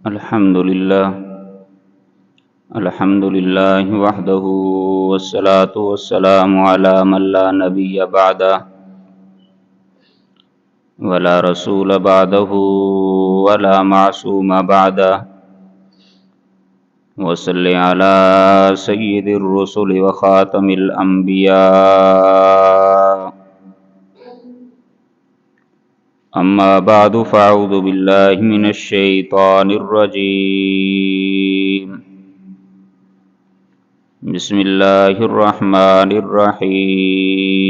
الحمد لله وحده والصلاة والسلام على من لا نبي بعده ولا رسول بعده ولا معصوم بعده وصل على سيد الرسل وخاتم الأنبياء أما بعد فأعوذ بالله من الشيطان الرجيم بسم الله الرحمن الرحيم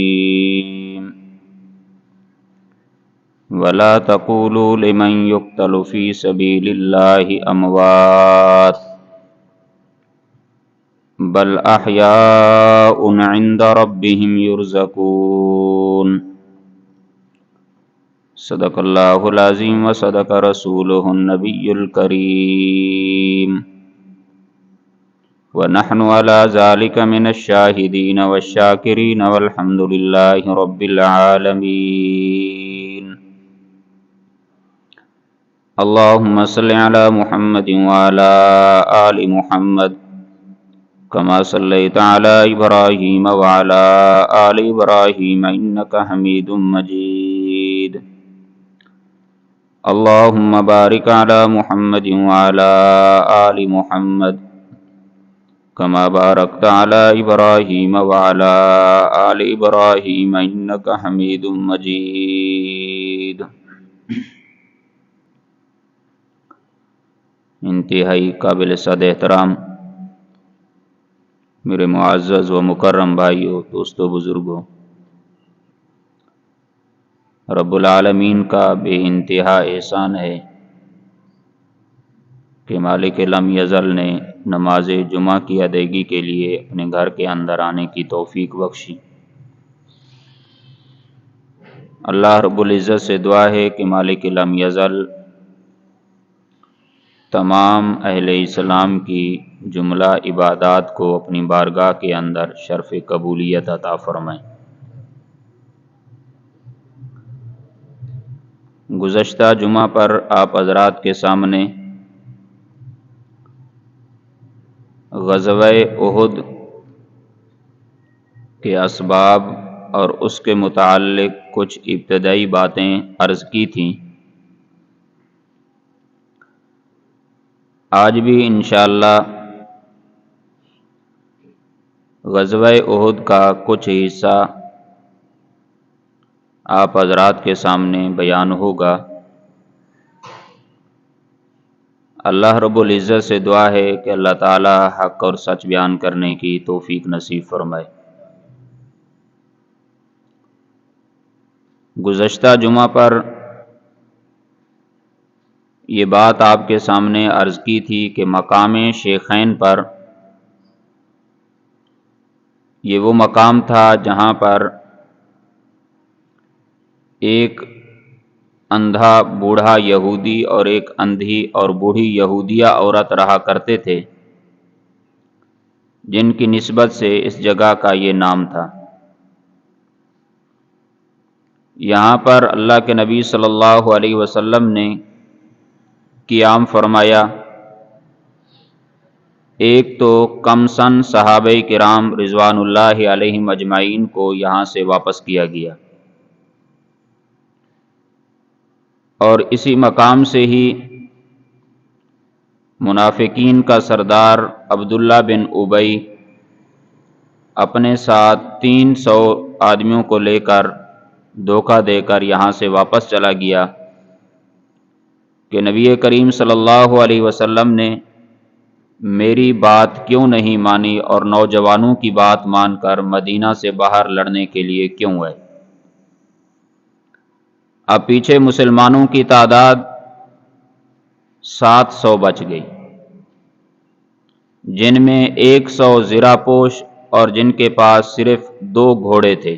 ولا تقولوا لمن يقتل في سبيل الله أموات بل أحياء عند ربهم يرزقون صدق الله العظيم وصدق رسوله النبي الكريم ونحن على ذلك من الشاهدين والشاكرين والحمد لله رب العالمين اللهم صل على محمد وعلى آل محمد كما صليت على إبراهيم وعلى آل إبراهيم إنك حميد مجيد اللهم بارك على محمد وعلى آل محمد كما باركت على إبراهيم وعلى آل إبراهيم إنك حميد مجيد انتہائی قابل صد احترام میرے معزز و مکرم بھائیوں، دوستوں، بزرگوں، رب العالمین کا بے انتہا احسان ہے کہ مالک لم یزل نے نماز جمعہ کی ادائیگی کے لیے اپنے گھر کے اندر آنے کی توفیق بخشی۔ اللہ رب العزت سے دعا ہے کہ مالک لم یزل تمام اہل اسلام کی جملہ عبادات کو اپنی بارگاہ کے اندر شرف قبولیت عطا فرمائیں۔ گزشتہ جمعہ پر آپ حضرات کے سامنے غزوہ احد کے اسباب اور اس کے متعلق کچھ ابتدائی باتیں عرض کی تھیں۔ آج بھی انشاءاللہ غزوہ احد کا کچھ حصہ آپ حضرات کے سامنے بیان ہوگا۔ اللہ رب العزت سے دعا ہے کہ اللہ تعالی حق اور سچ بیان کرنے کی توفیق نصیب فرمائے۔ گزشتہ جمعہ پر یہ بات آپ کے سامنے عرض کی تھی کہ مقام شیخین پر یہ وہ مقام تھا جہاں پر ایک اندھا بوڑھا یہودی اور ایک اندھی اور بوڑھی یہودیہ عورت رہا کرتے تھے، جن کی نسبت سے اس جگہ کا یہ نام تھا۔ یہاں پر اللہ کے نبی صلی اللہ علیہ وسلم نے قیام فرمایا۔ ایک تو کم سن صحابہ کرام رضوان اللہ علیہم اجمعین کو یہاں سے واپس کیا گیا، اور اسی مقام سے ہی منافقین کا سردار عبداللہ بن ابی اپنے ساتھ 300 آدمیوں کو لے کر دھوکہ دے کر یہاں سے واپس چلا گیا کہ نبی کریم صلی اللہ علیہ وسلم نے میری بات کیوں نہیں مانی اور نوجوانوں کی بات مان کر مدینہ سے باہر لڑنے کے لیے کیوں ہے۔ اب پیچھے مسلمانوں کی تعداد 700 بچ گئی، جن میں 100 زرہ پوش اور جن کے پاس صرف 2 گھوڑے تھے۔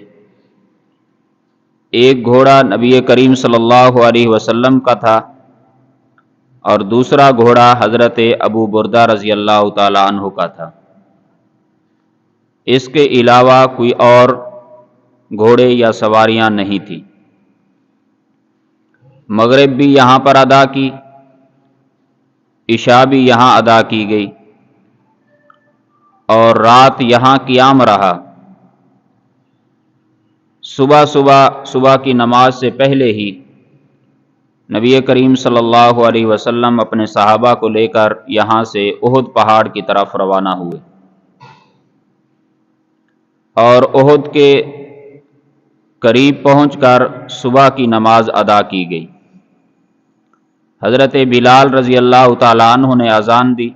ایک گھوڑا نبی کریم صلی اللہ علیہ وسلم کا تھا اور دوسرا گھوڑا حضرت ابو بردہ رضی اللہ تعالی عنہ کا تھا۔ اس کے علاوہ کوئی اور گھوڑے یا سواریاں نہیں تھی۔ مغرب بھی یہاں پر ادا کی عشاء بھی یہاں ادا کی گئی اور رات یہاں قیام رہا۔ صبح کی نماز سے پہلے ہی نبی کریم صلی اللہ علیہ وسلم اپنے صحابہ کو لے کر یہاں سے احد پہاڑ کی طرف روانہ ہوئے، اور احد کے قریب پہنچ کر صبح کی نماز ادا کی گئی۔ حضرت بلال رضی اللہ تعالیٰ عنہ نے اذان دی،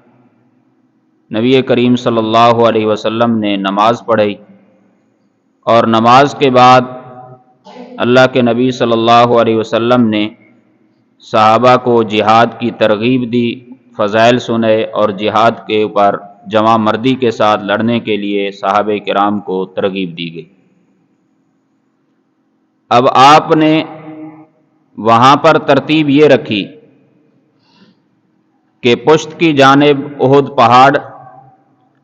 نبی کریم صلی اللہ علیہ وسلم نے نماز پڑھی، اور نماز کے بعد اللہ کے نبی صلی اللہ علیہ وسلم نے صحابہ کو جہاد کی ترغیب دی، فضائل سنائے، اور جہاد کے اوپر جمع مردی کے ساتھ لڑنے کے لیے صحابہ کرام کو ترغیب دی گئی۔ اب آپ نے وہاں پر ترتیب یہ رکھی کہ پشت کی جانب احد پہاڑ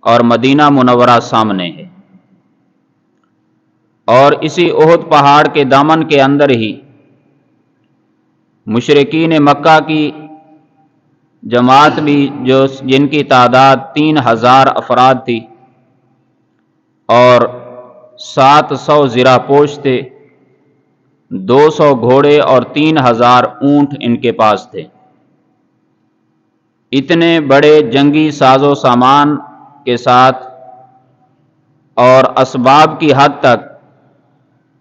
اور مدینہ منورہ سامنے ہے، اور اسی احد پہاڑ کے دامن کے اندر ہی مشرکین مکہ کی جماعت بھی جن کی تعداد 3000 افراد تھی اور 700 زرہ پوش تھے، 200 گھوڑے اور 3000 اونٹ ان کے پاس تھے، اتنے بڑے جنگی ساز و سامان کے ساتھ اور اسباب کی حد تک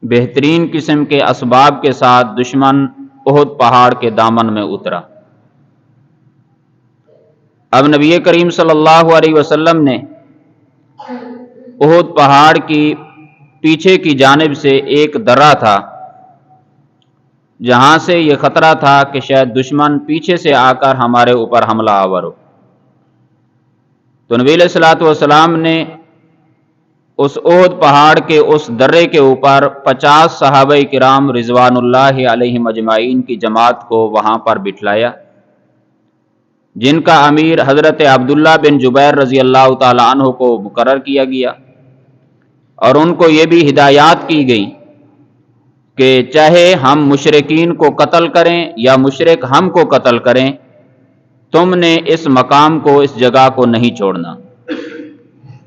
بہترین قسم کے اسباب کے ساتھ دشمن احد پہاڑ کے دامن میں اترا۔ اب نبی کریم صلی اللہ علیہ وسلم نے احد پہاڑ کی پیچھے کی جانب سے ایک درہ تھا جہاں سے یہ خطرہ تھا کہ شاید دشمن پیچھے سے آ کر ہمارے اوپر حملہ آور ہو، تو نبی علیہ الصلوۃ والسلام نے اس احد پہاڑ کے اس درے کے اوپر 50 صحابہ کرام رضوان اللہ علیہم اجمعین کی جماعت کو وہاں پر بٹھلایا، جن کا امیر حضرت عبداللہ بن جبیر رضی اللہ تعالی عنہ کو مقرر کیا گیا، اور ان کو یہ بھی ہدایات کی گئی کہ چاہے ہم مشرکین کو قتل کریں یا مشرک ہم کو قتل کریں، تم نے اس مقام کو، اس جگہ کو نہیں چھوڑنا۔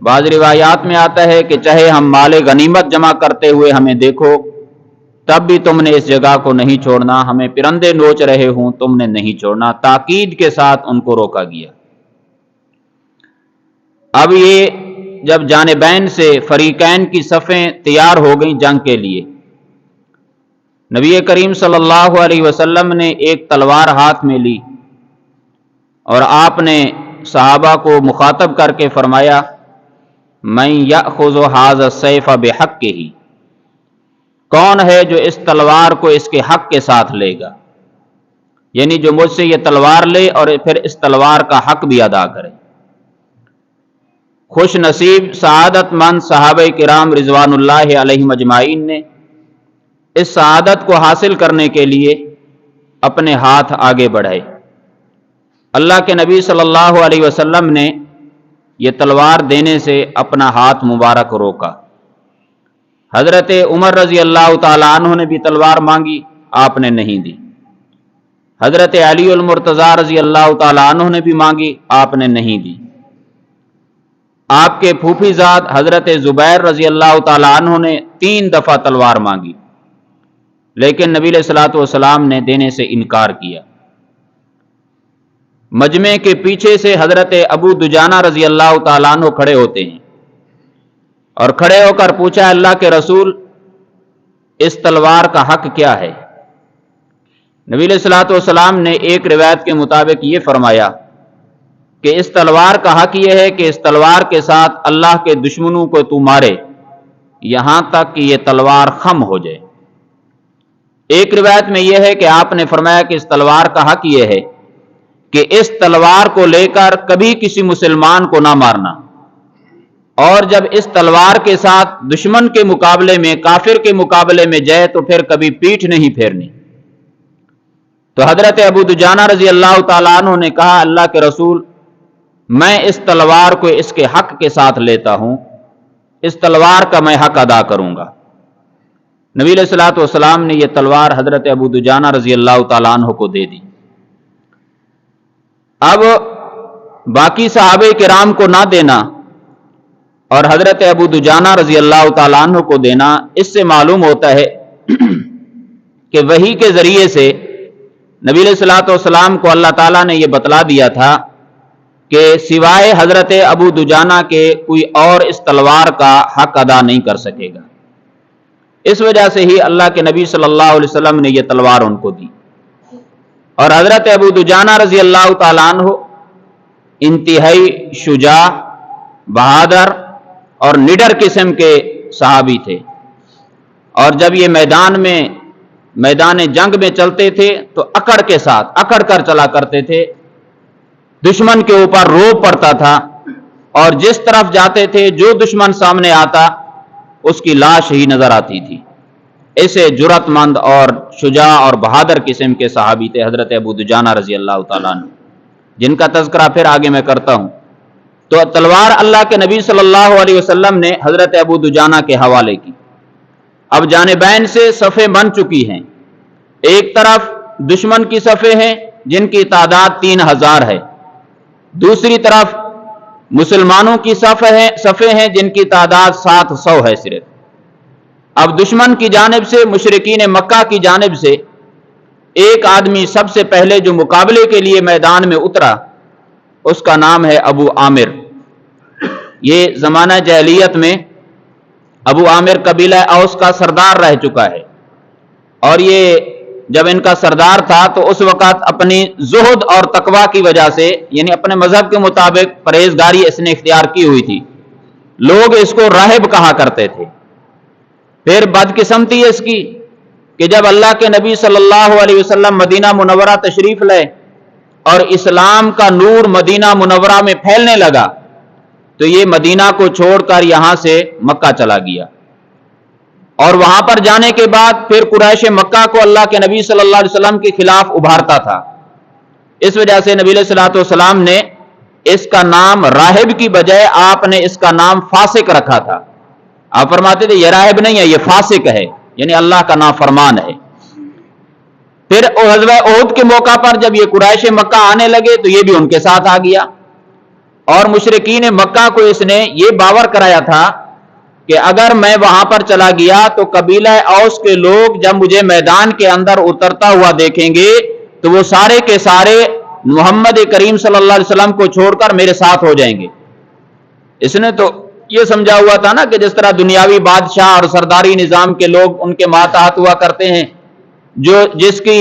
بعض روایات میں آتا ہے کہ چاہے ہم مال غنیمت جمع کرتے ہوئے ہمیں دیکھو، تب بھی تم نے اس جگہ کو نہیں چھوڑنا، ہمیں پرندے نوچ رہے ہوں تم نے نہیں چھوڑنا، تاکید کے ساتھ ان کو روکا گیا۔ اب یہ جب جانبین سے فریقین کی صفیں تیار ہو گئیں جنگ کے لیے، نبی کریم صلی اللہ علیہ وسلم نے ایک تلوار ہاتھ میں لی اور آپ نے صحابہ کو مخاطب کر کے فرمایا، من یأخذ ھذا السیف بحقہ، کون ہے جو اس تلوار کو اس کے حق کے ساتھ لے گا، یعنی جو مجھ سے یہ تلوار لے اور پھر اس تلوار کا حق بھی ادا کرے۔ خوش نصیب سعادت مند صحابہ کرام رضوان اللہ علیہم اجمعین نے اس سعادت کو حاصل کرنے کے لیے اپنے ہاتھ آگے بڑھائے۔ اللہ کے نبی صلی اللہ علیہ وسلم نے یہ تلوار دینے سے اپنا ہاتھ مبارک روکا۔ حضرت عمر رضی اللہ تعالی عنہ نے بھی تلوار مانگی، آپ نے نہیں دی۔ حضرت علی المرتضیٰ رضی اللہ تعالی عنہ نے بھی مانگی، آپ نے نہیں دی۔ آپ کے پھوپھی زاد حضرت زبیر رضی اللہ تعالی عنہ نے 3 دفعہ تلوار مانگی، لیکن نبی علیہ الصلوۃ والسلام نے دینے سے انکار کیا۔ مجمع کے پیچھے سے حضرت ابو دجانہ رضی اللہ تعالیٰ عنہ کھڑے ہوتے ہیں اور کھڑے ہو کر پوچھا، اللہ کے رسول اس تلوار کا حق کیا ہے؟ نبی علیہ الصلوۃ والسلام نے ایک روایت کے مطابق یہ فرمایا کہ اس تلوار کا حق یہ ہے کہ اس تلوار کے ساتھ اللہ کے دشمنوں کو تو مارے یہاں تک کہ یہ تلوار خم ہو جائے۔ ایک روایت میں یہ ہے کہ آپ نے فرمایا کہ اس تلوار کا حق یہ ہے کہ اس تلوار کو لے کر کبھی کسی مسلمان کو نہ مارنا، اور جب اس تلوار کے ساتھ دشمن کے مقابلے میں، کافر کے مقابلے میں جائے تو پھر کبھی پیٹھ نہیں پھیرنی۔ تو حضرت ابو دجانہ رضی اللہ تعالیٰ عنہ نے کہا، اللہ کے رسول میں اس تلوار کو اس کے حق کے ساتھ لیتا ہوں، اس تلوار کا میں حق ادا کروں گا۔ نبی علیہ الصلوۃ والسلام نے یہ تلوار حضرت ابو دجانہ رضی اللہ تعالیٰ عنہ کو دے دی۔ اب باقی صحابہ کرام کو نہ دینا اور حضرت ابو دجانہ رضی اللہ تعالیٰ عنہ کو دینا، اس سے معلوم ہوتا ہے کہ وحی کے ذریعے سے نبی علیہ الصلوۃ والسلام کو اللہ تعالیٰ نے یہ بتلا دیا تھا کہ سوائے حضرت ابو دجانہ کے کوئی اور اس تلوار کا حق ادا نہیں کر سکے گا۔ اس وجہ سے ہی اللہ کے نبی صلی اللہ علیہ وسلم نے یہ تلوار ان کو دی، اور حضرت ابو دجانہ رضی اللہ تعالیٰ عنہ انتہائی شجاع، بہادر اور نڈر قسم کے صحابی تھے، اور جب یہ میدان جنگ میں چلتے تھے تو اکڑ کے ساتھ اکڑ کر چلا کرتے تھے، دشمن کے اوپر روب پڑتا تھا، اور جس طرف جاتے تھے جو دشمن سامنے آتا اس کی لاش ہی نظر آتی تھی۔ ایسے جرأت مند اور شجاع اور بہادر قسم کے صحابی تھے حضرت ابو دجانہ رضی اللہ تعالیٰ عنہ، جن کا تذکرہ پھر آگے میں کرتا ہوں۔ تو تلوار اللہ کے نبی صلی اللہ علیہ وسلم نے حضرت ابو دجانہ کے حوالے کی۔ اب جانبین سے صفیں بن چکی ہیں، ایک طرف دشمن کی صفیں ہیں جن کی تعداد 3000 ہے، دوسری طرف مسلمانوں کی صفیں ہیں جن کی تعداد 700 ہے صرف۔ اب دشمن کی جانب سے، مشرکین مکہ کی جانب سے ایک آدمی سب سے پہلے جو مقابلے کے لیے میدان میں اترا، اس کا نام ہے ابو عامر۔ یہ زمانہ جاہلیت میں ابو عامر قبیلہ اوس کا سردار رہ چکا ہے، اور یہ جب ان کا سردار تھا تو اس وقت اپنی زہد اور تقوی کی وجہ سے، یعنی اپنے مذہب کے مطابق پرہیزگاری اس نے اختیار کی ہوئی تھی، لوگ اس کو راہب کہا کرتے تھے۔ پھر بدقسمتی اس کی کہ جب اللہ کے نبی صلی اللہ علیہ وسلم مدینہ منورہ تشریف لائے اور اسلام کا نور مدینہ منورہ میں پھیلنے لگا، تو یہ مدینہ کو چھوڑ کر یہاں سے مکہ چلا گیا، اور وہاں پر جانے کے بعد پھر قریش مکہ کو اللہ کے نبی صلی اللہ علیہ وسلم کے خلاف ابھارتا تھا۔ اس وجہ سے نبی علیہ الصلوۃ والسلام نے اس کا نام راہب کی بجائے آپ نے اس کا نام فاسق رکھا تھا۔ آپ فرماتے تھے یہ راہب نہیں ہے، یہ فاسق ہے، یعنی اللہ کا نافرمان ہے۔ پھر غزوہ احد کے موقع پر جب یہ قریش مکہ آنے لگے تو یہ بھی ان کے ساتھ آ گیا، اور مشرکین مکہ کو اس نے یہ باور کرایا تھا کہ اگر میں وہاں پر چلا گیا تو قبیلہ اوس کے لوگ جب مجھے میدان کے اندر اترتا ہوا دیکھیں گے تو وہ سارے کے سارے محمد کریم صلی اللہ علیہ وسلم کو چھوڑ کر میرے ساتھ ہو جائیں گے۔ اس نے تو یہ سمجھا ہوا تھا نا کہ جس طرح دنیاوی بادشاہ اور سرداری نظام کے لوگ ان کے ماتحت ہوا کرتے ہیں، جو جس کی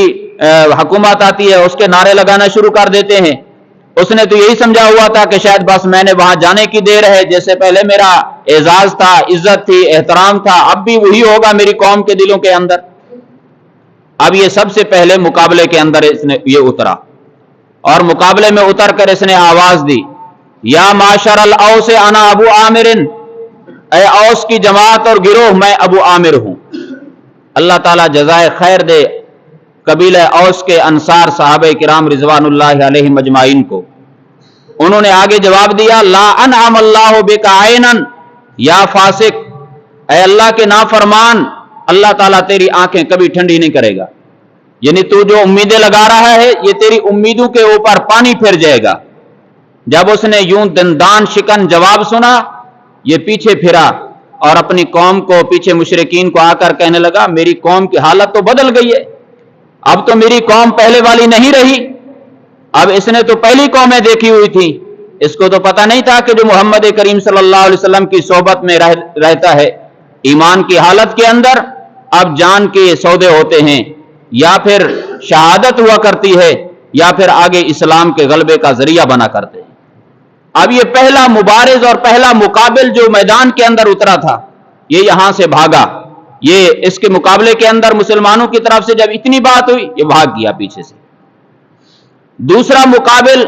حکومت آتی ہے اس کے نعرے لگانا شروع کر دیتے ہیں، اس نے تو یہی سمجھا ہوا تھا کہ شاید بس میں نے وہاں جانے کی دیر ہے، جیسے پہلے میرا اعزاز تھا، عزت تھی، احترام تھا، اب بھی وہی ہوگا میری قوم کے دلوں کے اندر۔ اب یہ سب سے پہلے مقابلے کے اندر اس نے یہ اترا، اور مقابلے میں اتر کر اس نے آواز دی، یا معاشر الاوس انا ابو عامر، اے اوس کی جماعت اور گروہ میں ابو عامر ہوں۔ اللہ تعالیٰ جزائے خیر دے قبیلہ اوس کے انصار صحابہ کرام رضوان اللہ علیہم اجمعین کو۔ انہوں نے آگے جواب دیا، لا انعم اللہ بک عینا یا فاسق، اے اللہ کے نافرمان، اللہ تعالیٰ تیری آنکھیں کبھی ٹھنڈی نہیں کرے گا، یعنی تو جو امیدیں لگا رہا ہے یہ تیری امیدوں کے اوپر پانی پھر جائے گا۔ جب اس نے یوں دندان شکن جواب سنا، یہ پیچھے پھرا اور اپنی قوم کو، پیچھے مشرکین کو آ کر کہنے لگا، میری قوم کی حالت تو بدل گئی ہے، اب تو میری قوم پہلے والی نہیں رہی۔ اب اس نے تو پہلی قومیں دیکھی ہوئی تھی، اس کو تو پتہ نہیں تھا کہ جو محمد کریم صلی اللہ علیہ وسلم کی صحبت میں رہتا ہے، ایمان کی حالت کے اندر اب جان کے سودے ہوتے ہیں، یا پھر شہادت ہوا کرتی ہے، یا پھر آگے اسلام کے غلبے کا ذریعہ بنا کرتے ہیں۔ اب یہ پہلا مبارز اور پہلا مقابل جو میدان کے اندر اترا تھا، یہ یہاں سے بھاگا، یہ اس کے مقابلے کے اندر مسلمانوں کی طرف سے جب اتنی بات ہوئی، یہ بھاگ گیا پیچھے سے۔ دوسرا مقابل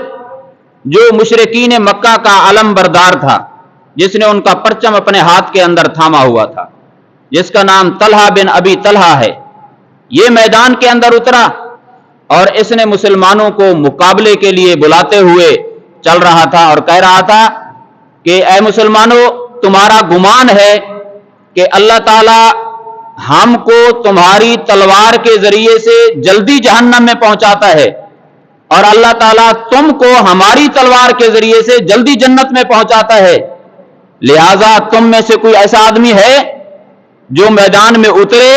جو مشرکین مکہ کا علم بردار تھا، جس نے ان کا پرچم اپنے ہاتھ کے اندر تھاما ہوا تھا، جس کا نام طلحہ بن ابی طلحہ ہے، یہ میدان کے اندر اترا اور اس نے مسلمانوں کو مقابلے کے لیے بلاتے ہوئے چل رہا تھا اور کہہ رہا تھا کہ اے مسلمانوں، تمہارا گمان ہے کہ اللہ تعالی ہم کو تمہاری تلوار کے ذریعے سے جلدی جہنم میں پہنچاتا ہے، اور اللہ تعالیٰ تم کو ہماری تلوار کے ذریعے سے جلدی جنت میں پہنچاتا ہے، لہذا تم میں سے کوئی ایسا آدمی ہے جو میدان میں اترے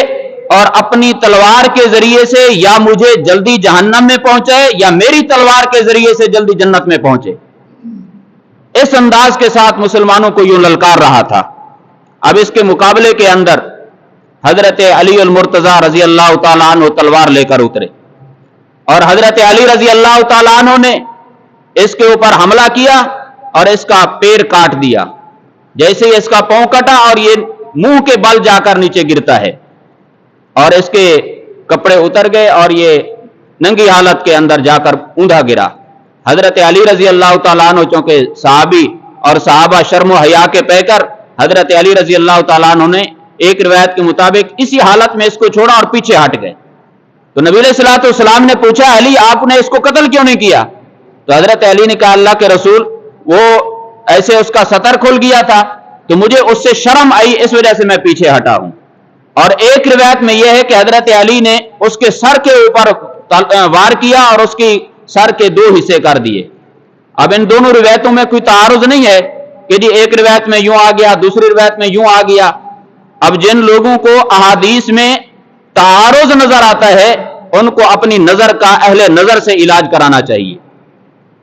اور اپنی تلوار کے ذریعے سے یا مجھے جلدی جہنم میں پہنچے یا میری تلوار کے ذریعے سے جلدی جنت میں پہنچے۔ اس انداز کے ساتھ مسلمانوں کو یوں للکار رہا تھا۔ اب اس کے مقابلے کے اندر حضرت علی المرتضی رضی اللہ تعالیٰ عنہ تلوار لے کر اترے، اور حضرت علی رضی اللہ تعالیٰ عنہ نے اس کے اوپر حملہ کیا اور اس کا پیر کاٹ دیا۔ جیسے ہی اس کا پاؤں کٹا اور یہ منہ کے بل جا کر نیچے گرتا ہے اور اس کے کپڑے اتر گئے اور یہ ننگی حالت کے اندر جا کر اوندا گرا۔ حضرت علی رضی اللہ تعالیٰ عنہ چونکہ صحابی اور صحابہ شرم و حیا کے پیکر، حضرت علی رضی اللہ تعالیٰ عنہ نے ایک روایت کے مطابق اسی حالت میں اس کو چھوڑا اور پیچھے ہٹ گئے۔ تو نبی علیہ الصلوۃ والسلام نے پوچھا، علی آپ نے اس کو قتل کیوں نہیں کیا؟ تو حضرت علی نے کہا، اللہ کے رسول وہ ایسے اس کا سطر کھل گیا تھا تو مجھے اس سے شرم آئی، اس وجہ سے میں پیچھے ہٹا ہوں۔ اور ایک روایت میں یہ ہے کہ حضرت علی نے اس کے سر کے اوپر وار کیا اور اس کی سر کے 2 حصے کر دیے۔ اب ان دونوں روایتوں میں کوئی تعارض نہیں ہے کہ جی ایک روایت میں یوں آ گیا، دوسری روایت میں یوں آ گیا۔ اب جن لوگوں کو احادیث میں تعارض نظر آتا ہے ان کو اپنی نظر کا اہل نظر سے علاج کرانا چاہیے۔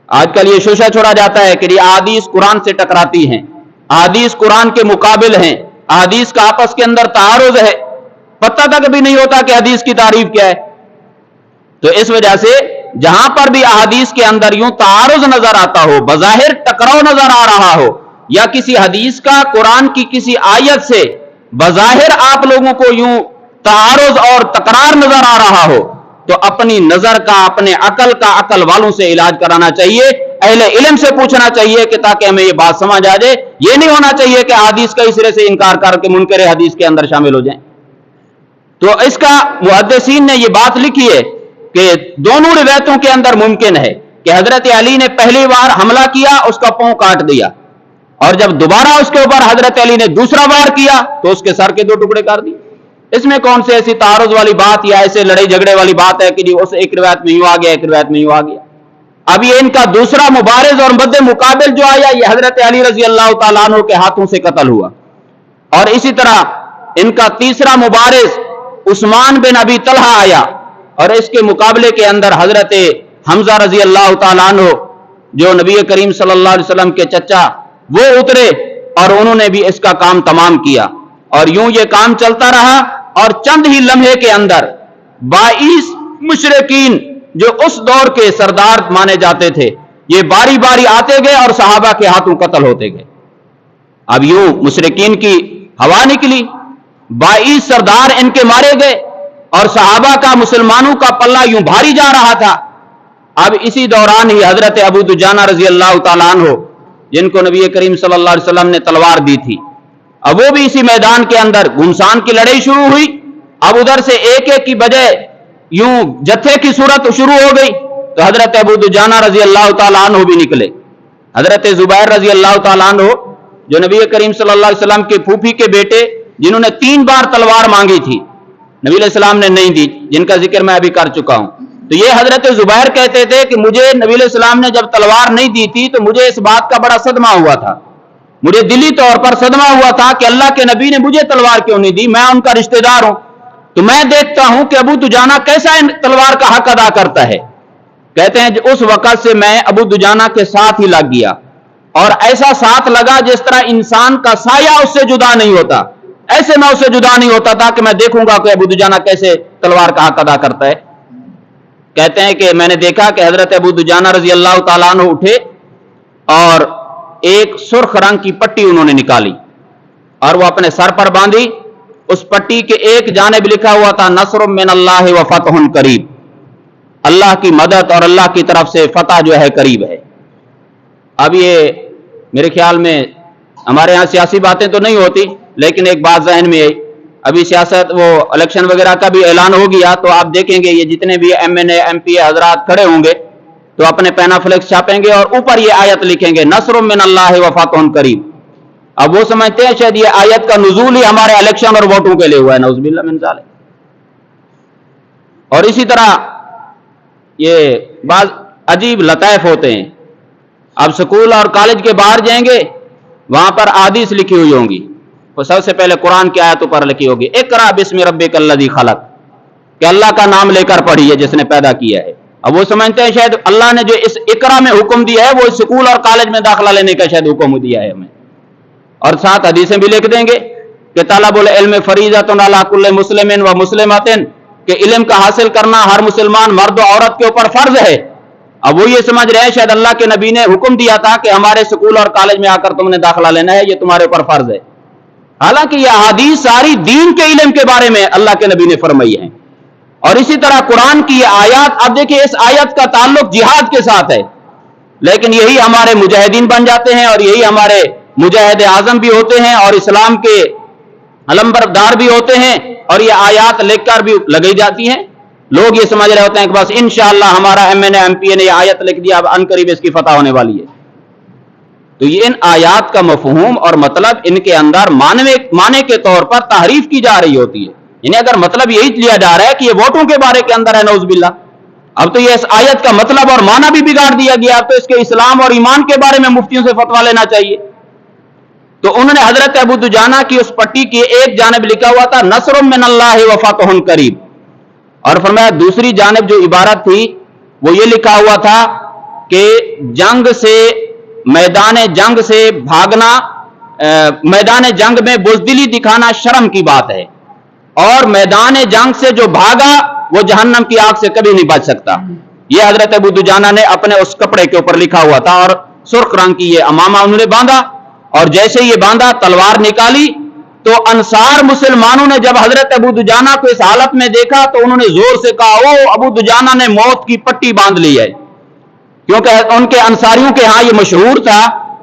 آج کل یہ شوشہ چھوڑا جاتا ہے کہ احادیث قرآن سے ٹکراتی ہیں، احادیث قرآن کے مقابل ہیں، احادیث کا آپس کے اندر تعارض ہے، پتہ تک بھی نہیں ہوتا کہ حدیث کی تعریف کیا ہے۔ تو اس وجہ سے جہاں پر بھی احادیث کے اندر یوں تعارض نظر آتا ہو، بظاہر ٹکراؤ نظر آ رہا ہو، یا کسی حدیث کا قرآن کی کسی آیت سے بظاہر آپ لوگوں کو یوں تعارض اور تکرار نظر آ رہا ہو، تو اپنی نظر کا، اپنے عقل کا عقل والوں سے علاج کرانا چاہیے، اہل علم سے پوچھنا چاہیے کہ تاکہ ہمیں یہ بات سمجھ آ جائے۔ یہ نہیں ہونا چاہیے کہ حدیث کا اس سرے سے انکار کر کے منکر حدیث کے اندر شامل ہو جائیں۔ تو اس کا محدثین نے یہ بات لکھی ہے کہ دونوں روایتوں کے اندر ممکن ہے کہ حضرت علی نے پہلی بار حملہ کیا، اس کا پاؤں کاٹ دیا، اور جب دوبارہ اس کے اوپر حضرت علی نے دوسرا وار کیا تو اس کے سر کے 2 ٹکڑے کر دیے۔ اس میں کون سے ایسی تعارض والی بات یا ایسے لڑائی جھگڑے والی بات ہے کہ جی اس ایک روایت میں یوں آ گیا، ایک روایت میں یوں آ گیا۔ اب یہ ان کا دوسرا مبارز اور مد مقابل جو آیا یہ حضرت علی رضی اللہ تعالیٰ عنہ کے ہاتھوں سے قتل ہوا، اور اسی طرح ان کا تیسرا مبارز عثمان بن ابی طلحہ آیا، اور اس کے مقابلے کے اندر حضرت حمزہ رضی اللہ تعالیٰ عنہ جو نبی کریم صلی اللہ علیہ وسلم کے چچا، وہ اترے اور انہوں نے بھی اس کا کام تمام کیا، اور یوں یہ کام چلتا رہا، اور چند ہی لمحے کے اندر 22 مشرکین جو اس دور کے سردار مانے جاتے تھے یہ باری باری آتے گئے اور صحابہ کے ہاتھوں قتل ہوتے گئے۔ اب یوں مشرکین کی ہوا نکلی، 22 سردار ان کے مارے گئے اور صحابہ کا، مسلمانوں کا پلہ یوں بھاری جا رہا تھا۔ اب اسی دوران ہی حضرت ابو دجانہ رضی اللہ تعالیٰ عنہ جن کو نبی کریم صلی اللہ علیہ وسلم نے تلوار دی تھی، اب وہ بھی اسی میدان کے اندر گھمسان کی لڑائی شروع ہوئی۔ اب ادھر سے ایک ایک کی بجائے یوں جتھے کی صورت شروع ہو گئی، تو حضرت ابو دجانہ رضی اللہ تعالیٰ عنہ بھی نکلے۔ حضرت زبیر رضی اللہ تعالیٰ عنہ جو نبی کریم صلی اللہ علیہ وسلم کے پھوپھی کے بیٹے، جنہوں نے 3 بار تلوار مانگی تھی، نبی علیہ السلام نے نہیں دی، جن کا ذکر میں ابھی کر چکا ہوں، تو یہ حضرت زبیر کہتے تھے کہ مجھے نبی علیہ السلام نے جب تلوار نہیں دی تھی تو مجھے اس بات کا بڑا صدمہ ہوا تھا، مجھے دلی طور پر صدمہ ہوا تھا کہ اللہ کے نبی نے مجھے تلوار کیوں نہیں دی، میں ان کا رشتہ دار ہوں، تو میں دیکھتا ہوں کہ ابو دجانہ کیسا تلوار کا حق ادا کرتا ہے۔ کہتے ہیں اس وقت سے میں ابو دجانہ کے ساتھ ہی لگ گیا، اور ایسا ساتھ لگا جس طرح انسان کا سایہ اس سے جدا نہیں ہوتا، ایسے میں اس سے جدا نہیں ہوتا تھا کہ میں دیکھوں گا کہ ابو دجانہ کیسے تلوار کا حق ادا کرتا ہے۔ کہتے ہیں کہ میں نے دیکھا کہ حضرت ابو دجانہ رضی اللہ تعالیٰ عنہ اٹھے اور ایک سرخ رنگ کی پٹی انہوں نے نکالی اور وہ اپنے سر پر باندھی۔ اس پٹی کے ایک جانب لکھا ہوا تھا نصر من اللہ و فتح قریب، اللہ کی مدد اور اللہ کی طرف سے فتح جو ہے قریب ہے۔ اب یہ میرے خیال میں ہمارے ہاں سیاسی باتیں تو نہیں ہوتی، لیکن ایک بات ذہن میں ہے، ابھی سیاست وہ الیکشن وغیرہ کا بھی اعلان ہو گیا تو آپ دیکھیں گے یہ جتنے بھی MNA MP حضرات کھڑے ہوں گے تو اپنے پینا فلیکس چھاپیں گے اور اوپر یہ آیت لکھیں گے نصر من اللہ و فتح قریب۔ اب وہ سمجھتے ہیں شاید یہ آیت کا نزول ہی ہمارے الیکشن اور ووٹوں کے لیے ہوا ہے، نعوذ باللہ من ذالک۔ اور اسی طرح یہ بعض عجیب لطائف ہوتے ہیں. اب سکول اور کالج کے باہر جائیں گے, وہاں پر احادیث لکھی ہوئی ہوں گی, تو سب سے پہلے قرآن کی آیتوں پر لکھی ہوگی اقرا بسم ربک الذی خلق, کہ اللہ کا نام لے کر پڑھیے جس نے پیدا کیا ہے. اب وہ سمجھتے ہیں شاید اللہ نے جو اس اقرا میں حکم دیا ہے وہ سکول اور کالج میں داخلہ لینے کا شاید حکم دیا ہے ہمیں, اور ساتھ حدیثیں بھی لکھ دیں گے کہ طلب العلم فریضۃ علی کل مسلم و مسلمۃ, کہ علم کا حاصل کرنا ہر مسلمان مرد و عورت کے اوپر فرض ہے. اب وہ یہ سمجھ رہے ہیں شاید اللہ کے نبی نے حکم دیا تھا کہ ہمارے سکول اور کالج میں آ کر تم نے داخلہ لینا ہے, یہ تمہارے اوپر فرض ہے. حالانکہ یہ احادیث ساری دین کے علم کے بارے میں اللہ کے نبی نے فرمائی ہیں. اور اسی طرح قرآن کی یہ آیات, اب دیکھیں اس آیت کا تعلق جہاد کے ساتھ ہے, لیکن یہی ہمارے مجاہدین بن جاتے ہیں اور یہی ہمارے مجاہد اعظم بھی ہوتے ہیں اور اسلام کے علمبردار بھی ہوتے ہیں, اور یہ آیات لکھ کر بھی لگائی جاتی ہیں. لوگ یہ سمجھ رہے ہوتے ہیں کہ بس انشاءاللہ ہمارا M N A M P A نے یہ آیت لکھ دیا, اب عنقریب اس کی فتح ہونے والی ہے. تو یہ ان آیات کا مفہوم اور مطلب ان کے اندر معنی کے طور پر تحریف کی جا رہی ہوتی ہے. یعنی اگر مطلب یہی لیا جا رہا ہے کہ یہ ووٹوں کے بارے کے اندر ہے نعوذ باللہ, اب تو یہ اس آیت کا مطلب اور معنی بھی بگاڑ دیا گیا, اب تو اس کے اسلام اور ایمان کے بارے میں مفتیوں سے فتویٰ لینا چاہیے. تو انہوں نے حضرت ابو دجانہ کی اس پٹی کی ایک جانب لکھا ہوا تھا نصر من اللہ و فتح قریب, اور فرمایا دوسری جانب جو عبارت تھی وہ یہ لکھا ہوا تھا کہ جنگ سے, میدان جنگ سے بھاگنا, میدان جنگ میں بزدلی دکھانا شرم کی بات ہے, اور میدان جنگ سے جو بھاگا وہ جہنم کی آگ سے کبھی نہیں بچ سکتا. یہ حضرت ابو دجانہ نے اپنے اس کپڑے کے اوپر لکھا ہوا تھا, اور سرخ رنگ کی یہ امامہ انہوں نے باندھا, اور جیسے یہ باندھا تلوار نکالی تو انصار مسلمانوں نے جب حضرت ابو دجانہ کو اس حالت میں دیکھا تو انہوں نے زور سے کہا او ابو دجانہ نے موت کی پٹی باندھ لی ہے, کیونکہ ان کے انصاریوں کے ہاں یہ مشہور تھا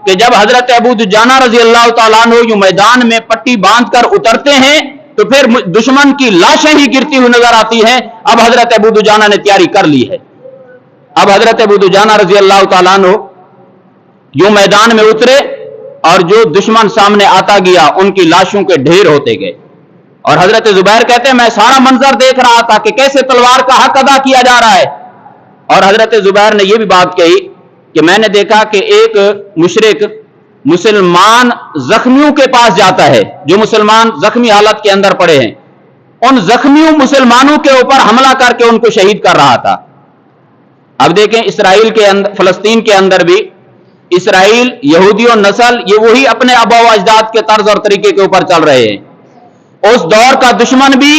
کہ جب حضرت ابو دجانہ رضی اللہ تعالیٰ عنہ یہ میدان میں پٹی باندھ کر اترتے ہیں تو پھر دشمن کی لاشیں ہی گرتی ہوئی نظر آتی ہیں. اب حضرت ابو دجانہ نے تیاری کر لی ہے. اب حضرت ابو دجانہ رضی اللہ تعالیٰ عنہ یوں میدان میں اترے, اور جو دشمن سامنے آتا گیا ان کی لاشوں کے ڈھیر ہوتے گئے. اور حضرت زبیر کہتے ہیں میں سارا منظر دیکھ رہا تھا کہ کیسے تلوار کا حق ادا کیا جا رہا ہے. اور حضرت زبیر نے یہ بھی بات کہی کہ میں نے دیکھا کہ ایک مشرک مسلمان زخمیوں کے پاس جاتا ہے, جو مسلمان زخمی حالت کے اندر پڑے ہیں, ان زخمیوں مسلمانوں کے اوپر حملہ کر کے ان کو شہید کر رہا تھا. اب دیکھیں اسرائیل کے اندر, فلسطین کے اندر بھی اسرائیل یہودی و نسل یہ وہی اپنے آبا و اجداد کے طرز اور طریقے کے اوپر چل رہے ہیں. اس دور کا دشمن بھی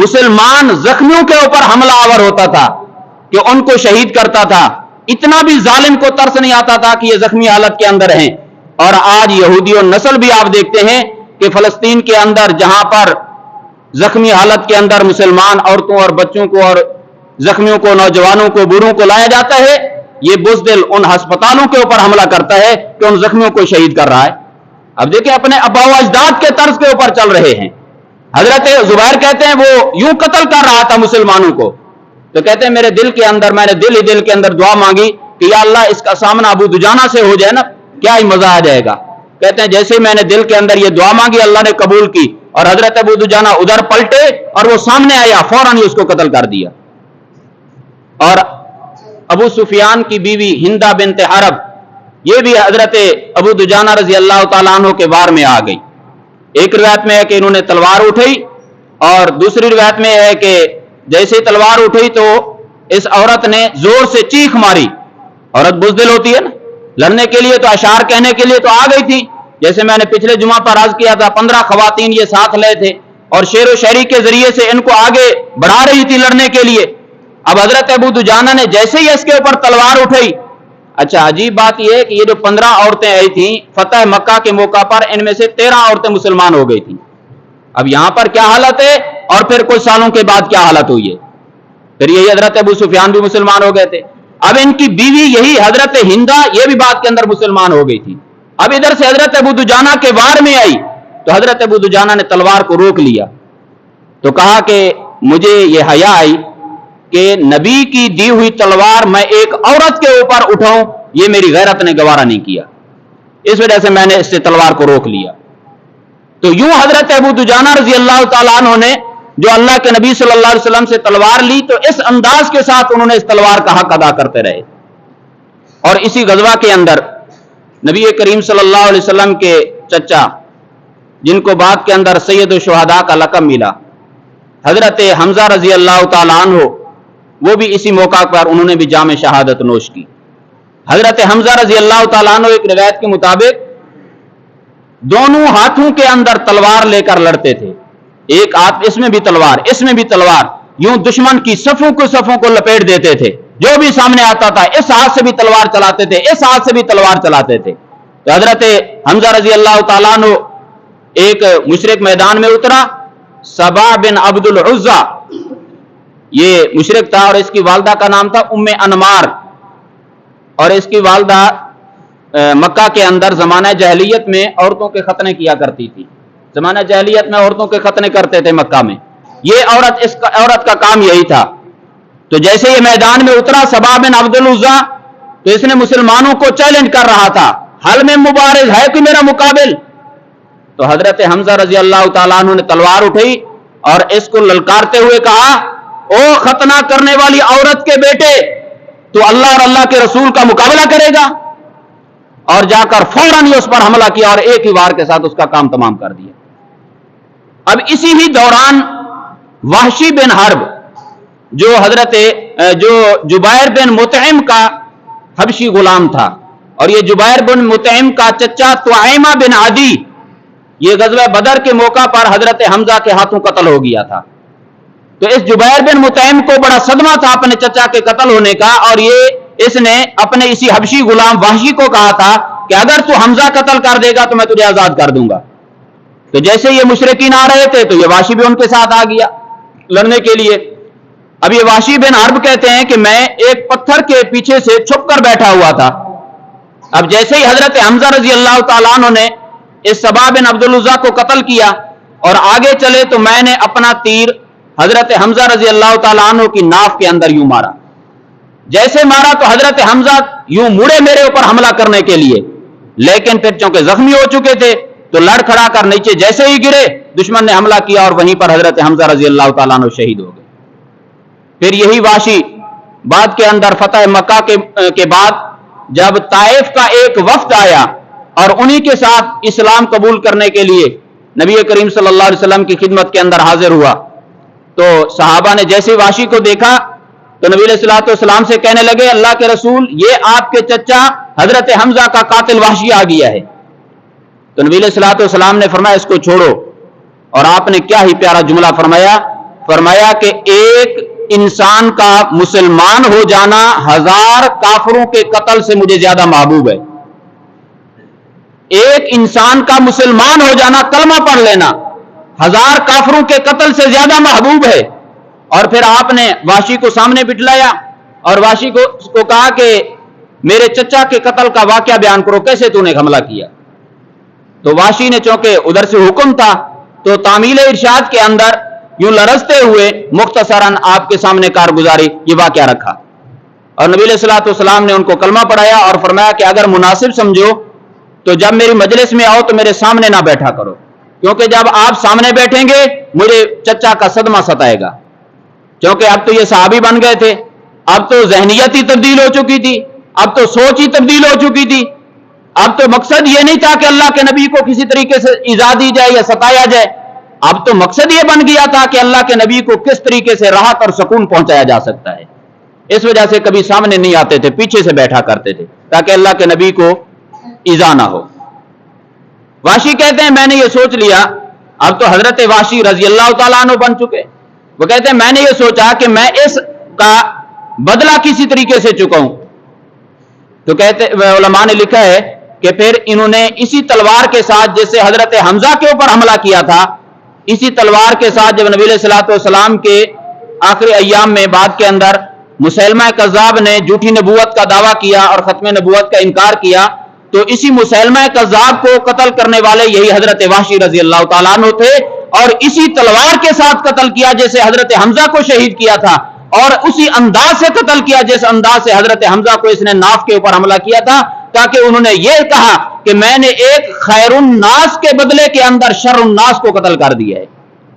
مسلمان زخمیوں کے اوپر حملہ آور ہوتا تھا کہ ان کو شہید کرتا تھا. اتنا بھی ظالم کو ترس نہیں آتا تھا کہ یہ زخمی حالت کے اندر ہیں. اور آج یہودی و نسل بھی آپ دیکھتے ہیں کہ فلسطین کے اندر جہاں پر زخمی حالت کے اندر مسلمان عورتوں اور بچوں کو اور زخمیوں کو, نوجوانوں کو, بوڑھوں کو لایا جاتا ہے, یہ بزدل ان ہسپتالوں کے اوپر حملہ کرتا ہے کہ ان زخمیوں کو شہید کر رہا ہے. اب دیکھیں اپنے ابا و اجداد کے طرز کے اوپر چل رہے ہیں. حضرت زبیر کہتے ہیں وہ یوں قتل کر رہا تھا مسلمانوں کو, تو کہتے ہیں میرے دل کے اندر, میں نے دل کے اندر دعا مانگی کہ یا اللہ اس کا سامنا ابو دجانہ سے ہو جائے نا, کیا ہی مزہ آ جائے گا. کہتے ہیں جیسے میں نے دل کے اندر یہ دعا مانگی اللہ نے قبول کی, اور حضرت ابو دجانہ ادھر پلٹے اور وہ سامنے آیا, فوراً ہی اس کو قتل کر دیا. اور ابو سفیان کی بیوی ہندہ بنت حرب یہ بھی حضرت ابو دجانہ رضی اللہ تعالیٰ عنہ کے وار میں آ گئی. ایک روایت میں ہے کہ انہوں نے تلوار اٹھائی, اور دوسری روایت میں ہے کہ جیسے تلوار اٹھی تو اس عورت نے زور سے چیخ ماری. عورت بزدل ہوتی ہے نا, لڑنے کے لیے تو اشعار کہنے کے لیے تو آ گئی تھی. جیسے میں نے پچھلے جمعہ پر عرض کیا تھا 15 خواتین یہ ساتھ لے تھے اور شعر و شاعری کے ذریعے سے ان کو آگے بڑھا رہی تھی لڑنے کے لیے. اب حضرت ابو دجانہ نے جیسے ہی اس کے اوپر تلوار اٹھائی, اچھا عجیب بات یہ ہے کہ یہ جو 15 عورتیں آئی تھیں فتح مکہ کے موقع پر, ان میں سے 13 عورتیں مسلمان ہو گئی تھیں. اب یہاں پر کیا حالت ہے, اور پھر کچھ سالوں کے بعد کیا حالت ہوئی ہے, پھر یہی حضرت ابو سفیان بھی مسلمان ہو گئے تھے. اب ان کی بیوی یہی حضرت ہندہ یہ بھی بات کے اندر مسلمان ہو گئی تھی. اب ادھر سے حضرت ابو دجانہ کے وار میں آئی تو حضرت ابو دجانہ نے تلوار کو روک لیا, تو کہا کہ مجھے یہ حیا آئی کہ نبی کی دی ہوئی تلوار میں ایک عورت کے اوپر اٹھاؤں, یہ میری غیرت نے گوارا نہیں کیا, اس وجہ سے میں نے اس سے تلوار کو روک لیا. تو یوں حضرت ابو دجانہ رضی اللہ تعالیٰ عنہ نے جو اللہ کے نبی صلی اللہ علیہ وسلم سے تلوار لی تو اس انداز کے ساتھ انہوں نے اس تلوار کا حق ادا کرتے رہے. اور اسی غزوہ کے اندر نبی کریم صلی اللہ علیہ وسلم کے چچا، جن کو بعد کے اندر سید الشہداء کا لقب ملا، حضرت حمزہ رضی اللہ تعالیٰ عنہ، وہ بھی اسی موقع پر انہوں نے بھی جام شہادت نوش کی۔ حضرت حمزہ رضی اللہ تعالیٰ عنہ ایک روایت کے مطابق دونوں ہاتھوں کے اندر تلوار لے کر لڑتے تھے، ایک ہاتھ اس میں بھی تلوار، اس میں بھی تلوار، یوں دشمن کی صفوں کو لپیٹ دیتے تھے، جو بھی سامنے آتا تھا اس ہاتھ سے بھی تلوار چلاتے تھے، اس ہاتھ سے بھی تلوار چلاتے تھے۔ تو حضرت حمزہ رضی اللہ تعالیٰ عنہ ایک مشرک میدان میں اترا، سبا بن عبد العزا یہ مشرک تھا، اور اس کی والدہ کا نام تھا ام انمار، اور اس کی والدہ مکہ کے اندر زمانہ جاہلیت میں عورتوں کے ختنے کیا کرتی تھی، زمانہ جاہلیت میں عورتوں کے ختنے کرتے تھے مکہ میں، یہ عورت کا کام یہی تھا۔ تو جیسے یہ میدان میں اترا سبا بن عبد العزا، تو اس نے مسلمانوں کو چیلنج کر رہا تھا، حل میں مبارز ہے کہ میرا مقابل؟ تو حضرت حمزہ رضی اللہ تعالیٰ عنہ نے تلوار اٹھائی اور اس کو للکارتے ہوئے کہا، او ختنہ کرنے والی عورت کے بیٹے، تو اللہ اور اللہ کے رسول کا مقابلہ کرے گا؟ اور جا کر فوراً ہی اس پر حملہ کیا اور ایک ہی وار کے ساتھ اس کا کام تمام کر دیا۔ اب اسی ہی دوران وحشی بن حرب، جو جبیر بن مطعم کا حبشی غلام تھا، اور یہ جبیر بن مطعم کا چچا طعیمہ بن عدی، یہ غزوہ بدر کے موقع پر حضرت حمزہ کے ہاتھوں قتل ہو گیا تھا۔ تو اس جبیر بن مطعم کو بڑا صدمہ تھا اپنے چچا کے قتل ہونے کا، اور اس نے اپنے اسی حبشی غلام وحشی کو کہا تھا کہ اگر تو حمزہ قتل کر دے گا تو میں تجھے آزاد کر دوں گا۔ تو جیسے یہ مشرکین آ رہے تھے تو یہ وحشی بھی ان کے ساتھ آ گیا لڑنے کے لیے۔ اب یہ وحشی بن حرب کہتے ہیں کہ میں ایک پتھر کے پیچھے سے چھپ کر بیٹھا ہوا تھا۔ اب جیسے ہی حضرت حمزہ رضی اللہ تعالیٰ عنہ نے اس سبا بن عبد العزا کو قتل کیا اور آگے چلے، تو میں نے اپنا تیر حضرت حمزہ رضی اللہ تعالیٰ عنہ کی ناف کے اندر یوں مارا، جیسے مارا تو حضرت حمزہ یوں مڑے میرے اوپر حملہ کرنے کے لیے، لیکن پھر چونکہ زخمی ہو چکے تھے تو لڑ کھڑا کر نیچے جیسے ہی گرے، دشمن نے حملہ کیا اور وہیں پر حضرت حمزہ رضی اللہ تعالیٰ عنہ شہید ہو گئے۔ پھر یہی وحشی بعد کے اندر فتح مکہ کے بعد جب طائف کا ایک وفد آیا اور انہی کے ساتھ اسلام قبول کرنے کے لیے نبی کریم صلی اللہ علیہ وسلم کی خدمت کے اندر حاضر ہوا، تو صحابہ نے جیسے واشی کو دیکھا تو نبی علیہ الصلوۃ والسلام سے کہنے لگے، اللہ کے رسول، یہ آپ کے چچا حضرت حمزہ کا قاتل وحشی آ گیا ہے۔ تو نبی علیہ الصلوۃ والسلام نے فرمایا اس کو چھوڑو، اور آپ نے کیا ہی پیارا جملہ فرمایا کہ ایک انسان کا مسلمان ہو جانا 1000 کافروں کے قتل سے مجھے زیادہ محبوب ہے۔ ایک انسان کا مسلمان ہو جانا، کلمہ پڑھ لینا، 1000 کافروں کے قتل سے زیادہ محبوب ہے۔ اور پھر آپ نے وحشی کو سامنے بٹھلایا اور وحشی کو کہا کہ میرے چچا کے قتل کا واقعہ بیان کرو، کیسے تو نے حملہ کیا؟ تو وحشی نے چونکہ ادھر سے حکم تھا تو تعمیل ارشاد کے اندر یوں لرزتے ہوئے مختصراً آپ کے سامنے کارگزاری یہ واقعہ رکھا، اور نبی علیہ الصلوۃ والسلام نے ان کو کلمہ پڑھایا اور فرمایا کہ اگر مناسب سمجھو تو جب میری مجلس میں آؤ تو میرے سامنے نہ بیٹھا کرو، کیونکہ جب آپ سامنے بیٹھیں گے مجھے چچا کا صدمہ ستائے گا، کیونکہ اب تو یہ صحابی بن گئے تھے، اب تو ذہنیت ہی تبدیل ہو چکی تھی، اب تو سوچ ہی تبدیل ہو چکی تھی، اب تو مقصد یہ نہیں تھا کہ اللہ کے نبی کو کسی طریقے سے ایذا دی جائے یا ستایا جائے، اب تو مقصد یہ بن گیا تھا کہ اللہ کے نبی کو کس طریقے سے راحت اور سکون پہنچایا جا سکتا ہے۔ اس وجہ سے کبھی سامنے نہیں آتے تھے، پیچھے سے بیٹھا کرتے تھے تاکہ اللہ کے نبی کو ایذا نہ ہو۔ وحشی کہتے ہیں میں نے یہ سوچ لیا، اب تو حضرت وحشی رضی اللہ تعالیٰ عنہ بن چکے، وہ کہتے ہیں میں نے یہ سوچا کہ میں اس کا بدلہ کسی طریقے سے چکاؤں۔ تو کہتے علماء نے لکھا ہے کہ پھر انہوں نے اسی تلوار کے ساتھ جس سے حضرت حمزہ کے اوپر حملہ کیا تھا، اسی تلوار کے ساتھ جب نبی علیہ الصلوۃ والسلام کے آخری ایام میں بعد کے اندر مسیلمہ کذاب نے جھوٹی نبوت کا دعویٰ کیا اور ختم نبوت کا انکار کیا، تو اسی مسیلمہ کذاب کو قتل کرنے والے یہی حضرت وحشی رضی اللہ تعالیٰ عنہ تھے، اور اسی تلوار کے ساتھ قتل کیا جیسے حضرت حمزہ کو شہید کیا تھا، اور اسی انداز سے قتل کیا جس انداز سے حضرت حمزہ کو اس نے ناف کے اوپر حملہ کیا تھا، تاکہ انہوں نے یہ کہا کہ میں نے ایک خیر الناس کے بدلے کے اندر شر الناس کو قتل کر دیا ہے،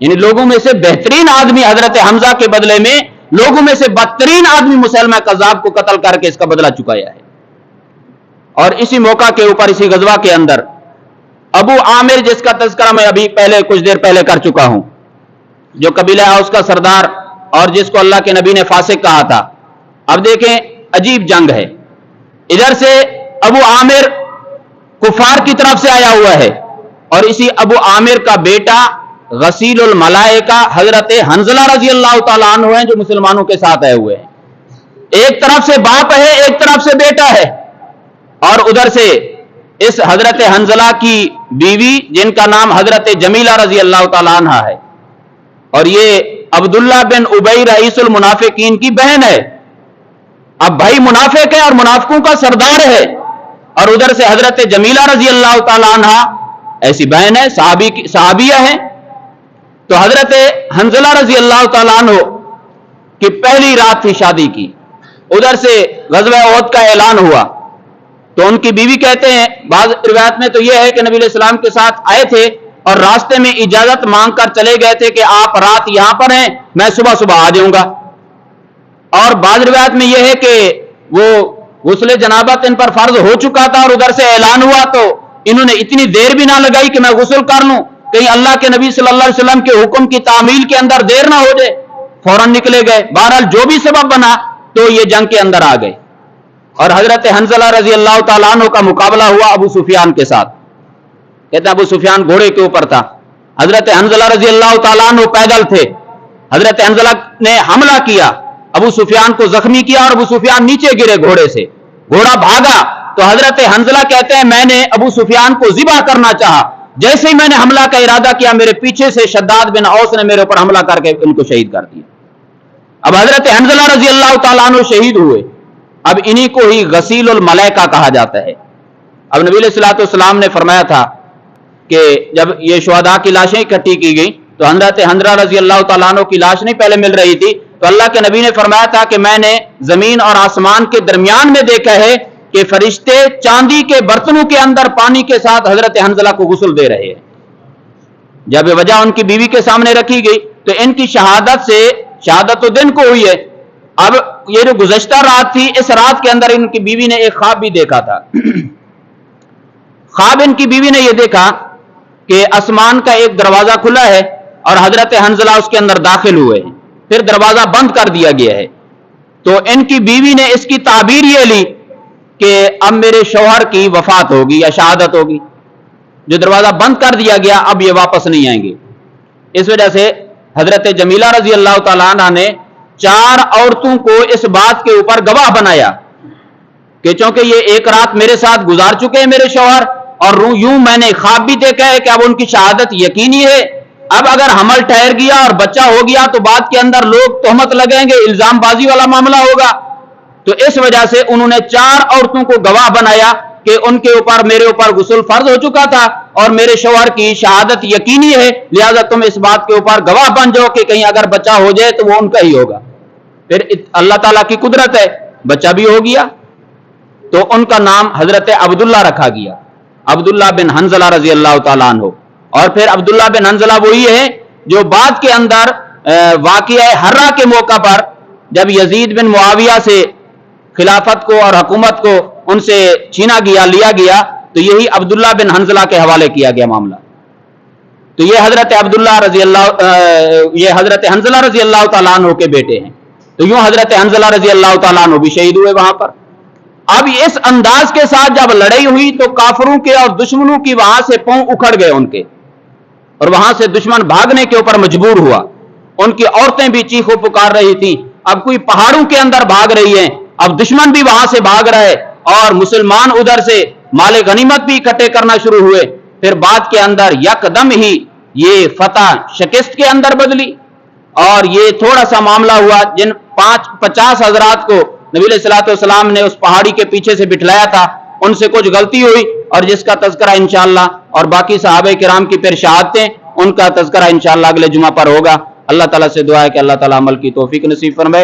یعنی لوگوں میں سے بہترین آدمی حضرت حمزہ کے بدلے میں لوگوں میں سے بدترین آدمی مسیلمہ کذاب کو قتل کر کے اس کا بدلہ چکایا ہے۔ اور اسی موقع کے اوپر اسی غزوہ کے اندر ابو عامر جس کا تذکرہ میں ابھی پہلے کچھ دیر پہلے کر چکا ہوں، جو قبیلہ اوس کا سردار اور جس کو اللہ کے نبی نے فاسق کہا تھا، اب دیکھیں عجیب جنگ ہے. ادھر سے ابو عامر کفار کی طرف سے آیا ہوا ہے اور اسی ابو عامر کا بیٹا غسیل الملائکہ حضرت حنظلہ رضی اللہ تعالیٰ عنہ ہیں جو مسلمانوں کے ساتھ آئے ہوئے ہیں. ایک طرف سے باپ ہے، ایک طرف سے بیٹا ہے، اور ادھر سے اس حضرت حنظلہ کی بیوی جن کا نام حضرت جمیلہ رضی اللہ تعالیٰ عنہ ہے، اور یہ عبداللہ بن ابی رئیس المنافقین کی بہن ہے. اب بھائی منافق ہے اور منافقوں کا سردار ہے، اور ادھر سے حضرت جمیلہ رضی اللہ تعالیٰ عنہ ایسی بہن ہے، صحابیہ ہے. تو حضرت حنظلہ رضی اللہ تعالیٰ عنہ کی پہلی رات تھی شادی کی. ادھر سے غزوہ احد کا اعلان ہوا تو ان کی بیوی کہتے ہیں، بعض روایت میں تو یہ ہے کہ نبی علیہ السلام کے ساتھ آئے تھے اور راستے میں اجازت مانگ کر چلے گئے تھے کہ آپ رات یہاں پر ہیں، میں صبح صبح آ جاؤں گا. اور بعض روایت میں یہ ہے کہ وہ غسل جنابت ان پر فرض ہو چکا تھا اور ادھر سے اعلان ہوا تو انہوں نے اتنی دیر بھی نہ لگائی کہ میں غسل کر لوں، کہیں اللہ کے نبی صلی اللہ علیہ وسلم کے حکم کی تعمیل کے اندر دیر نہ ہو جائے. فوراً نکلے گئے. بہرحال جو بھی سبب بنا تو یہ جنگ کے اندر آ گئے اور حضرت حنظلہ رضی اللہ تعالیٰ عنہ کا مقابلہ ہوا ابو سفیان کے ساتھ. کہتے ہیں ابو سفیان گھوڑے کے اوپر تھا، حضرت حنظلہ رضی اللہ تعالیٰ عنہ پیدل تھے. حضرت حنظلہ نے حملہ کیا، ابو سفیان کو زخمی کیا اور ابو سفیان نیچے گرے گھوڑے سے. گھوڑا بھاگا تو حضرت حنظلہ کہتے ہیں میں نے ابو سفیان کو ذبح کرنا چاہا، جیسے ہی میں نے حملہ کا ارادہ کیا میرے پیچھے سے شداد بن اوس نے میرے اوپر حملہ کر کے ان کو شہید کر دیا. اب حضرت حنظلہ رضی اللہ تعالیٰ عنہ شہید ہوئے. اب انہی کو ہی غسیل الملائکہ کہا جاتا ہے. اب نبی علیہ الصلوۃ والسلام نے فرمایا تھا کہ جب یہ شہداء کی لاشیں اکٹھی کی گئی تو حضرت حنظلہ رضی اللہ تعالیٰ عنہ کی لاش نہیں پہلے مل رہی تھی، تو اللہ کے نبی نے فرمایا تھا کہ میں نے زمین اور آسمان کے درمیان میں دیکھا ہے کہ فرشتے چاندی کے برتنوں کے اندر پانی کے ساتھ حضرت حنظلہ کو غسل دے رہے ہیں. جب یہ وجہ ان کی بیوی کے سامنے رکھی گئی تو ان کی شہادت سے شہادت تو دن کو ہوئی ہے. اب یہ جو گزشتہ رات تھی، اس رات کے اندر ان کی بیوی نے ایک خواب بھی دیکھا تھا. خواب ان کی بیوی نے یہ دیکھا کہ آسمان کا ایک دروازہ کھلا ہے اور حضرت حنظلہ اس کے اندر داخل ہوئے ہیں، پھر دروازہ بند کر دیا گیا ہے. تو ان کی بیوی نے اس کی تعبیر یہ لی کہ اب میرے شوہر کی وفات ہوگی یا شہادت ہوگی، جو دروازہ بند کر دیا گیا اب یہ واپس نہیں آئیں گے. اس وجہ سے حضرت جمیلہ رضی اللہ تعالیٰ عنہ نے 4 عورتوں کو اس بات کے اوپر گواہ بنایا کہ چونکہ یہ ایک رات میرے ساتھ گزار چکے ہیں میرے شوہر، اور یوں میں نے خواب بھی دیکھا ہے کہ اب ان کی شہادت یقینی ہے. اب اگر حمل ٹھہر گیا اور بچہ ہو گیا تو بعد کے اندر لوگ تہمت لگیں گے، الزام بازی والا معاملہ ہوگا. تو اس وجہ سے انہوں نے 4 عورتوں کو گواہ بنایا کہ ان کے اوپر میرے اوپر غسل فرض ہو چکا تھا اور میرے شوہر کی شہادت یقینی ہے، لہذا تم اس بات کے اوپر گواہ بن جاؤ کہ کہیں اگر بچہ ہو جائے تو وہ ان کا ہی ہوگا. پھر اللہ تعالیٰ کی قدرت ہے، بچہ بھی ہو گیا. تو ان کا نام حضرت عبداللہ رکھا گیا، عبداللہ بن حنظلہ رضی اللہ تعالیٰ عنہ. اور پھر عبداللہ بن حنظلہ وہی ہے جو بعد کے اندر واقعہ ہرہ کے موقع پر جب یزید بن معاویہ سے خلافت کو اور حکومت کو ان سے چھینا گیا، لیا گیا، تو یہی عبداللہ بن حنظلہ کے حوالے کیا گیا معاملہ. تو یہ حضرت حضرت حنظلہ رضی اللہ تعالیٰ عنہ کے بیٹے ہیں. تو یوں حضرت حنظلہ رضی اللہ تعالیٰ عنہ بھی شہید ہوئے وہاں پر. اب اس انداز کے ساتھ جب لڑائی ہوئی تو کافروں کے اور دشمنوں کی وہاں سے پاؤں اکھڑ گئے ان کے، اور وہاں سے دشمن بھاگنے کے اوپر مجبور ہوا. ان کی عورتیں بھی چیخو پکار رہی تھی، اب کوئی پہاڑوں کے اندر بھاگ رہی ہیں، اب دشمن بھی وہاں سے بھاگ رہے اور مسلمان ادھر سے مال غنیمت بھی اکٹھے کرنا شروع ہوئے. پھر بعد کے اندر یکدم ہی یہ فتح شکست کے اندر بدلی اور یہ تھوڑا سا معاملہ ہوا. جن 50 حضرات کو نبی علیہ الصلوۃ والسلام نے اس پہاڑی کے پیچھے سے بٹھلایا تھا، ان سے کچھ غلطی ہوئی اور جس کا تذکرہ انشاءاللہ اور باقی صحابہ کرام کی پھر شہادتیں ان کا تذکرہ انشاءاللہ اگلے جمعہ پر ہوگا. اللہ تعالیٰ سے دعا ہے کہ اللہ تعالیٰ عمل کی توفیق نصیب فرمائے.